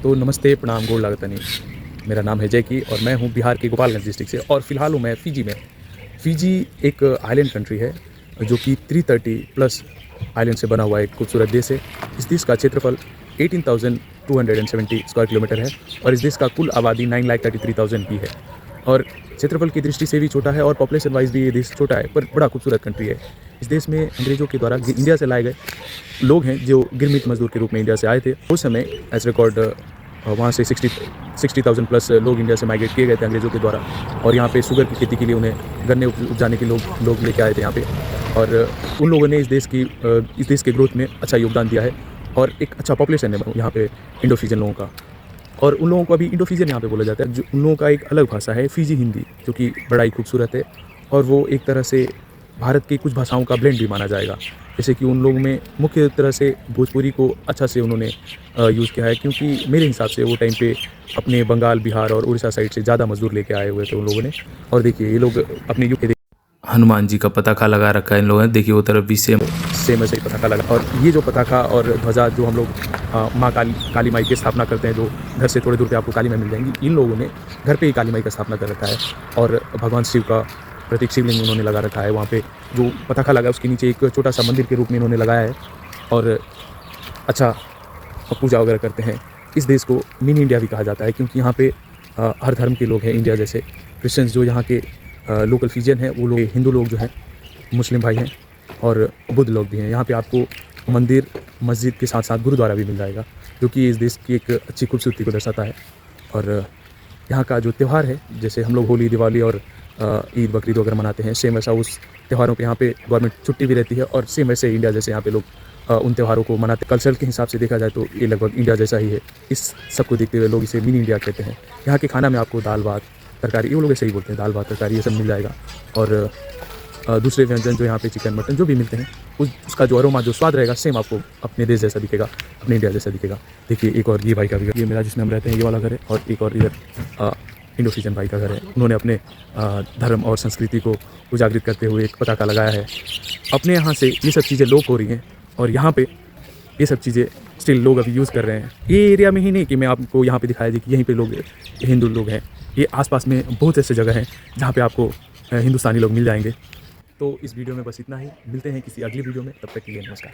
तो नमस्ते, प्रणाम, गोड़ लागतनी। मेरा नाम है जैकी और मैं हूँ बिहार के गोपालगंज डिस्ट्रिक्ट से और फ़िलहाल हूँ मैं फ़िजी में। फ़िजी एक आइलैंड कंट्री है जो कि 330 प्लस आइलैंड से बना हुआ एक खूबसूरत देश है। इस देश का क्षेत्रफल 18,270 स्क्वायर किलोमीटर है और इस देश का कुल आबादी 9,33,000 की है और क्षेत्रफल की दृष्टि से भी छोटा है और पॉपुलेशन वाइज भी ये देश छोटा है, पर बड़ा खूबसूरत कंट्री है। इस देश में अंग्रेज़ों के द्वारा इंडिया से लाए गए लोग हैं जो गिरमिट मजदूर के रूप में इंडिया से आए थे। उस समय एज रिकॉर्ड वहाँ से 60,000 प्लस लोग इंडिया से माइग्रेट किए गए थे अंग्रेज़ों के द्वारा और यहाँ पे शुगर की खेती के लिए उन्हें गन्ने उपजाने के लोग लेके आए थे यहाँ पे और उन लोगों ने इस देश के ग्रोथ में अच्छा योगदान दिया है और एक अच्छा पॉपुलेशन है यहाँ पे इंडो-फिजियन लोगों का। और उन लोगों को अभी इंडो-फिजियन यहाँ पे बोला जाता है। जो उन लोगों का एक अलग भाषा है फ़िजी हिंदी, जो कि बड़ा ही खूबसूरत है और वो एक तरह से भारत की कुछ भाषाओं का ब्लेंड भी माना जाएगा। जैसे कि उन लोगों में मुख्य तरह से भोजपुरी को अच्छा से उन्होंने यूज़ किया है, क्योंकि मेरे हिसाब से वो टाइम पे अपने बंगाल, बिहार और उड़ीसा साइड से ज़्यादा मज़दूर लेके आए हुए थे उन लोगों ने। और देखिए ये लोग अपने यूके हनुमान जी का पताका लगा रखा है इन लोगों ने। देखिए वो तरफ भी सेम ऐसे ही पताका लगा और ये जो पताका और ध्वजा जो हम लोग माँ काली माई की स्थापना करते हैं, जो घर से थोड़ी दूर पे आपको काली माई मिल जाएंगी, इन लोगों ने घर पे ही काली माई का स्थापना कर रखा है और भगवान शिव का प्रतीक शिवलिंग उन्होंने लगा रखा है। वहाँ पे जो पताका लगा है उसके नीचे एक छोटा सा मंदिर के रूप में इन्होंने लगाया है और अच्छा पूजा वगैरह करते हैं। इस देश को मिनी इंडिया भी कहा जाता है, क्योंकि यहाँ पे हर धर्म के लोग हैं। इंडिया जैसे क्रिश्चियंस जो यहाँ के लोकल फिजियन हैं, वो लोग, हिंदू लोग जो हैं, मुस्लिम भाई हैं और बुद्ध लोग भी हैं। यहाँ पे आपको मंदिर, मस्जिद के साथ साथ गुरुद्वारा भी मिल जाएगा, जो कि इस देश की एक अच्छी खूबसूरती को दर्शाता है। और यहाँ का जो त्यौहार है, जैसे हम लोग होली, दिवाली और ईद, बकरीद वगैरह मनाते हैं, सेम वैसा उस त्योहारों पे यहाँ पे गवर्नमेंट छुट्टी भी रहती है और सेम वैसे इंडिया जैसे यहाँ पे लोग उन त्योहारों को मनाते हैं। कल्चर के हिसाब से देखा जाए तो ये लगभग इंडिया जैसा ही है। इस सब को देखते हुए लोग इसे मिनी इंडिया कहते हैं। यहाँ के खाना में आपको दाल भात तरकारी, ये लोग ऐसे ही बोलते हैं, दाल भात तरकारी ये सब मिल जाएगा और दूसरे व्यंजन जो यहाँ पे चिकन मटन जो भी मिलते हैं, उसका जो अरोमा, जो स्वाद रहेगा, सेम आपको अपने देश जैसा दिखेगा, अपने इंडिया जैसा दिखेगा। देखिए एक और ये भाई का भी, ये मेरा जिसमें हम रहते हैं ये वाला घर है और एक और इधर इंडो-फिजियन भाई का घर है। उन्होंने अपने धर्म और संस्कृति को उजागरित करते हुए एक पताका लगाया है। अपने यहाँ से ये सब चीज़ें लोप हो रही हैं और यहाँ पे ये सब चीज़ें स्टिल लोग अभी यूज़ कर रहे हैं। ये एरिया में ही नहीं कि मैं आपको यहाँ पे दिखाया जी कि यहीं पे लोग हिंदू लोग हैं, ये आसपास में बहुत ऐसे जगह हैं जहाँ पे आपको हिंदुस्तानी लोग मिल जाएंगे। तो इस वीडियो में बस इतना ही। मिलते हैं किसी अगली वीडियो में, तब तक के लिए नमस्कार।